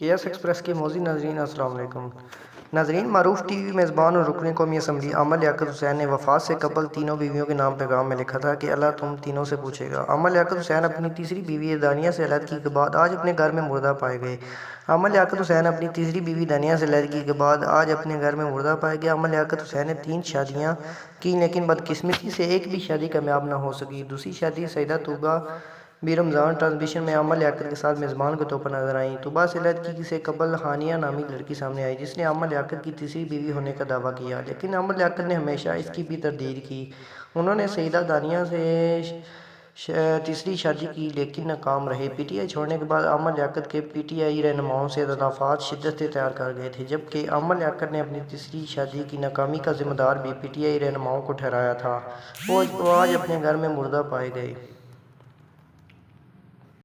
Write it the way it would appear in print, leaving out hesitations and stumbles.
یس express کے موزی ناظرین السلام علیکم ناظرین، معروف ٹی وی میزبان اور رکن قومی اسمبلی عامر لیاقت حسین نے وفات سے قبل تینوں بیویوں کے نام پیغام میں لکھا تھا کہ اللہ تم تینوں سے پوچھے گا۔ عامر لیاقت حسین اپنی تیسری بیوی دانیہ سے علیحدگی کے بعد آج اپنے گھر میں مردہ پائے گئے۔ عامر لیاقت حسین اپنی تیسری بیوی دانیہ سے علیحدگی کے بعد آج اپنے گھر میں مردہ پائے گئے۔ عامر لیاقت حسین نے 3 شادیاں کی لیکن بدقسمتی سے ایک بھی شادی کامیاب نہ ہو سکی۔ دوسری شادی سیدہ طوبیٰ بھی رمضان ٹرانسمیشن میں عامر لیاقت کے ساتھ میزبان کے طور پر نظر آئیں۔ طوبیٰ سے علیحدگی سے قبل ہانیہ نامی لڑکی سامنے آئی جس نے عامر لیاقت کی تیسری بیوی ہونے کا دعویٰ کیا، لیکن عامر لیاقت نے ہمیشہ اس کی بھی تردید کی۔ انہوں نے سیدہ دانیہ سے تیسری شادی کی لیکن ناکام رہے۔ پی ٹی آئی چھوڑنے کے بعد عامر لیاقت کے پی ٹی آئی رہنماؤں سے اختلافات شدت اختیار کر گئے تھے، جبکہ عامر لیاقت نے اپنی تیسری شادی کی ناکامی کا ذمہ دار بھی پی ٹی آئی رہنماؤں کو ٹھہرایا تھا۔ وہ آج اپنے گھر میں مردہ پائے گئے۔